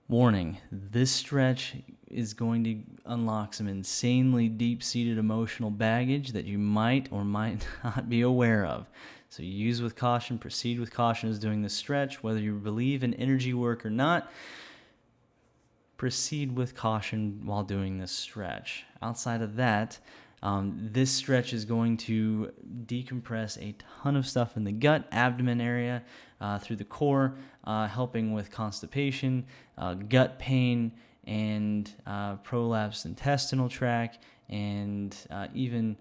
Warning, this stretch is going to unlock some insanely deep-seated emotional baggage that you might or might not be aware of. So use with caution, proceed with caution as doing this stretch. Whether you believe in energy work or not, proceed with caution while doing this stretch. Outside of that, this stretch is going to decompress a ton of stuff in the gut, abdomen area, through the core, helping with constipation, gut pain, and prolapsed intestinal tract, and even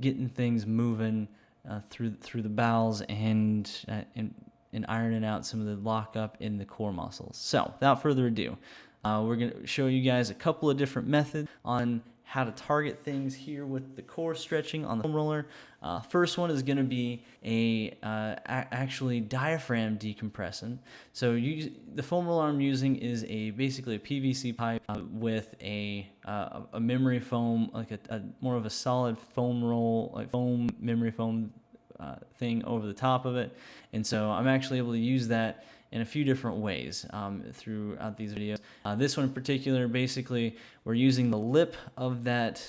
getting things moving through the bowels and ironing out some of the lockup in the core muscles. So, without further ado, we're going to show you guys a couple of different methods on how to target things here with the core stretching on the foam roller. First one is going to be actually diaphragm decompressant. So the foam roller I'm using is basically a PVC pipe with a memory foam, like a more of a solid foam roll, like foam memory foam thing over the top of it. And so I'm actually able to use that in a few different ways throughout these videos. This one in particular, basically, we're using the lip of that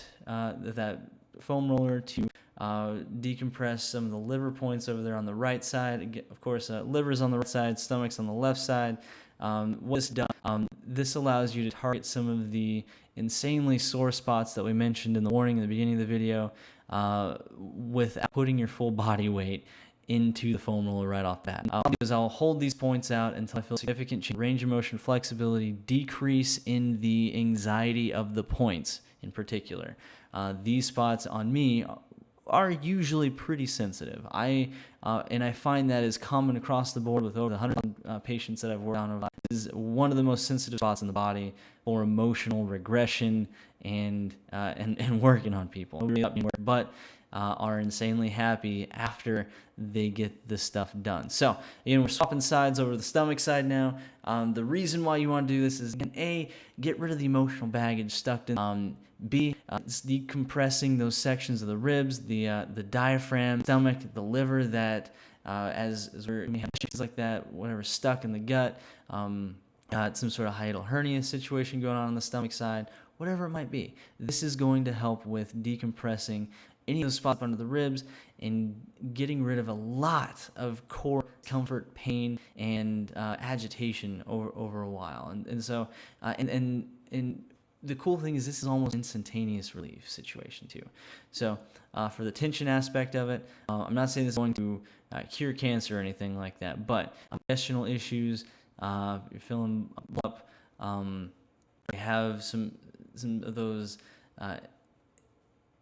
foam roller to decompress some of the liver points over there on the right side. Of course, liver's on the right side, stomach's on the left side. This allows you to target some of the insanely sore spots that we mentioned in the warning in the beginning of the video without putting your full body weight into the foam roller right off the bat. I'll hold these points out until I feel significant change, range of motion, flexibility, decrease in the anxiety of the points in particular. These spots on me are usually pretty sensitive. And I find that is common across the board with over 100 patients that I've worked on. This is one of the most sensitive spots in the body for emotional regression and working on people. But are insanely happy after they get this stuff done. So, we're swapping sides over the stomach side now. The reason why you want to do this is, again, A, get rid of the emotional baggage stuck in. B, it's decompressing those sections of the ribs, the diaphragm, stomach, the liver that, as we have issues like that, whatever stuck in the gut, some sort of hiatal hernia situation going on the stomach side, whatever it might be. This is going to help with decompressing any of those spots under the ribs and getting rid of a lot of core comfort, pain, and agitation over a while. And so the cool thing is this is almost instantaneous relief situation too. So for the tension aspect of it, I'm not saying this is going to cure cancer or anything like that, but digestional issues, you're feeling up, you have some of those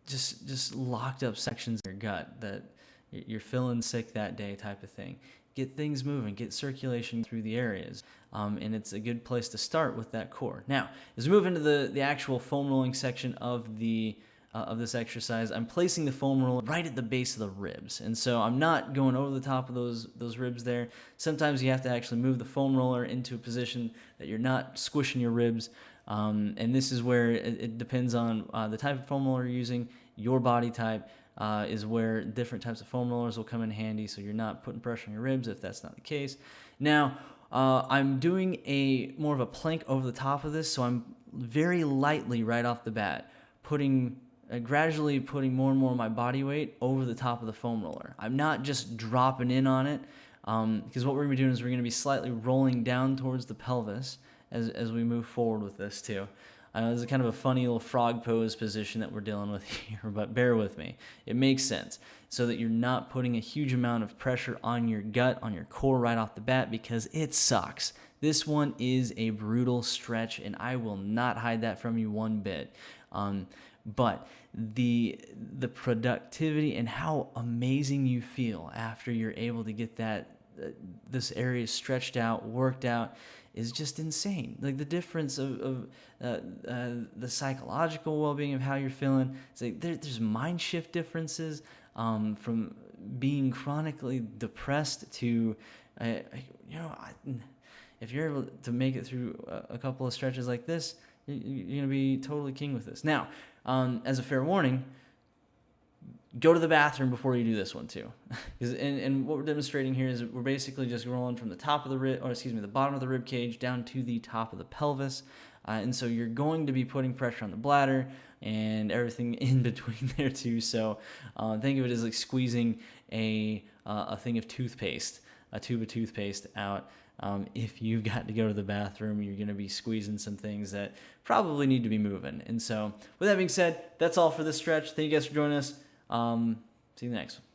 just locked up sections of your gut that you're feeling sick that day type of thing. Get things moving, get circulation through the areas, and it's a good place to start with that core. Now, as we move into the actual foam rolling section of this exercise, I'm placing the foam roller right at the base of the ribs, and so I'm not going over the top of those ribs there. Sometimes you have to actually move the foam roller into a position that you're not squishing your ribs. And this is where it depends on the type of foam roller you're using. Your body type is where different types of foam rollers will come in handy, so you're not putting pressure on your ribs if that's not the case. Now, I'm doing more of a plank over the top of this, so I'm very lightly right off the bat gradually putting more and more of my body weight over the top of the foam roller. I'm not just dropping in on it, because what we're going to be doing is we're going to be slightly rolling down towards the pelvis as we move forward with this too. I know this is kind of a funny little frog pose position that we're dealing with here, but bear with me. It makes sense so that you're not putting a huge amount of pressure on your gut, on your core right off the bat, because it sucks. This one is a brutal stretch, and I will not hide that from you one bit. But the productivity and how amazing you feel after you're able to get this area stretched out, worked out, is just insane. Like the difference of the psychological well-being of how you're feeling. It's like there's mind shift differences from being chronically depressed to, if you're able to make it through a couple of stretches like this, you're going to be totally king with this. Now, as a fair warning, go to the bathroom before you do this one too. And what we're demonstrating here is we're basically just rolling from the top of the the bottom of the rib cage down to the top of the pelvis. And so you're going to be putting pressure on the bladder and everything in between there too. So think of it as like squeezing a thing of toothpaste, a tube of toothpaste out. If you've got to go to the bathroom, you're going to be squeezing some things that probably need to be moving. And so with that being said, that's all for this stretch. Thank you guys for joining us. See you next one.